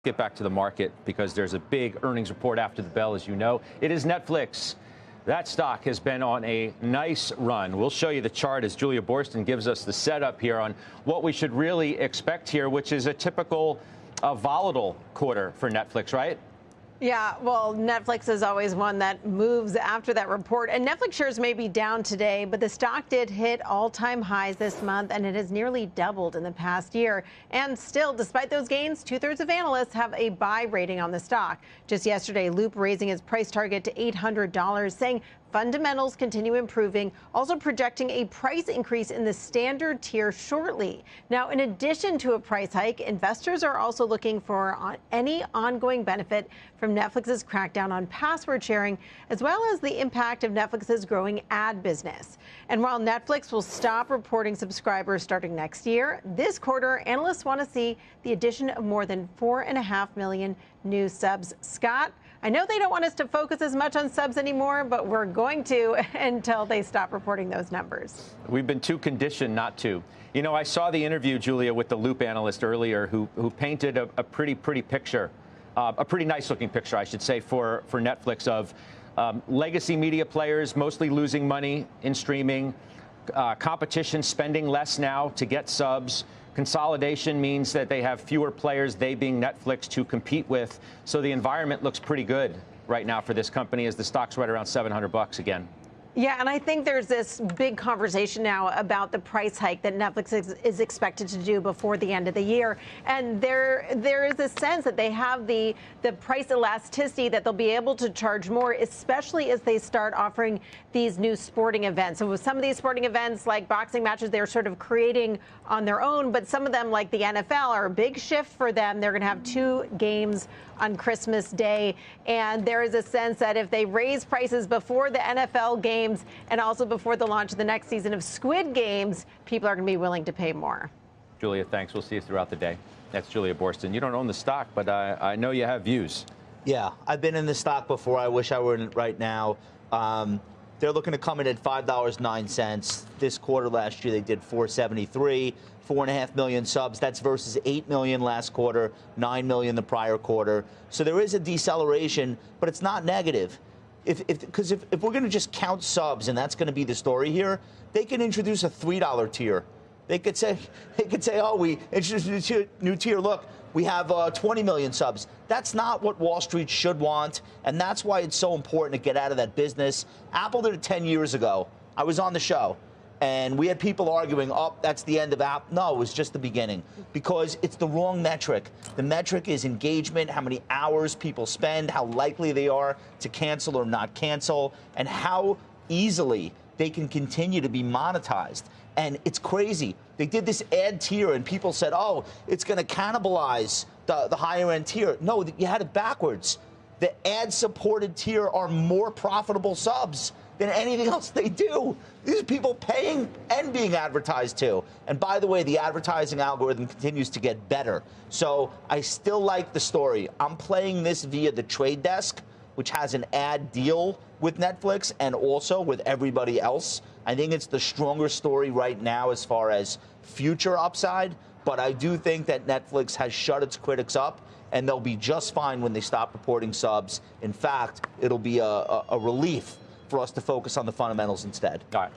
Get back to the market because there's a big earnings report after the bell, as you know. It is Netflix. That stock has been on a nice run. We'll show you the chart as Julia Borston gives us the setup here on what we should really expect here, which is a typical volatile quarter for Netflix, right? Yeah, well, Netflix is always one that moves after that report. And Netflix shares may be down today, but the stock did hit all-time highs this month, and it has nearly doubled in the past year. And still, despite those gains, two-thirds of analysts have a buy rating on the stock. Just yesterday, Loop raising its price target to $800, saying fundamentals continue improving, also projecting a price increase in the standard tier shortly. Now, in addition to a price hike, investors are also looking for any ongoing benefit from Netflix's crackdown on password sharing, as well as the impact of Netflix's growing ad business. And while Netflix will stop reporting subscribers starting next year, this quarter, analysts want to see the addition of more than 4.5 million new subs. Scott, I know they don't want us to focus as much on subs anymore, but we're going to until they stop reporting those numbers. We've been too conditioned not to. You know, I saw the interview, Julia, with the Loop analyst earlier who painted a pretty picture, a pretty nice-looking picture, I should say, for Netflix of legacy media players mostly losing money in streaming, competition spending less now to get subs. Consolidation means that they have fewer players, they being Netflix, to compete with. So the environment looks pretty good right now for this company as the stock's right around $700 again. Yeah, and I think there's this big conversation now about the price hike that Netflix is expected to do before the end of the year. And there is a sense that they have the price elasticity that they'll be able to charge more, especially as they start offering these new sporting events. So with some of these sporting events, like boxing matches, they're sort of creating on their own. But some of them, like the NFL, are a big shift for them. They're going to have 2 games on Christmas Day. And there is a sense that if they raise prices before the NFL game, and also before the launch of the next season of Squid Games, people are going to be willing to pay more. Julia, thanks. We'll see you throughout the day. That's Julia Borston. You don't own the stock, but I know you have views. Yeah, I've been in the stock before. I wish I were in it right now. They're looking to come in at $5.09. This quarter last year, they did $4.73, 4.5 million subs. That's versus 8 million last quarter, 9 million the prior quarter. So there is a deceleration, but it's not negative. Because if we're going to just count subs, and that's going to be the story here, they can introduce a $3 tier. They could say, oh, we introduced a new tier. Look, we have 20 million subs. That's not what Wall Street should want, and that's why it's so important to get out of that business. Apple did it 10 years ago. I was on the show, and we had people arguing, oh, that's the end of Apple. No, it was just the beginning, because it's the wrong metric. The metric is engagement, how many hours people spend, how likely they are to cancel or not cancel, and how easily they can continue to be monetized. And it's crazy. They did this ad tier, and people said, oh, it's going to cannibalize the higher-end tier. No, you had it backwards. The ad-supported tier are more profitable subs than anything else they do. These are people paying and being advertised to. And by the way, the advertising algorithm continues to get better. So I still like the story. I'm playing this via the trade desk, which has an ad deal with Netflix and also with everybody else. I think it's the stronger story right now as far as future upside. But I do think that Netflix has shut its critics up, and they'll be just fine when they stop reporting subs. In fact, it'll be a relief for us to focus on the fundamentals instead. All right.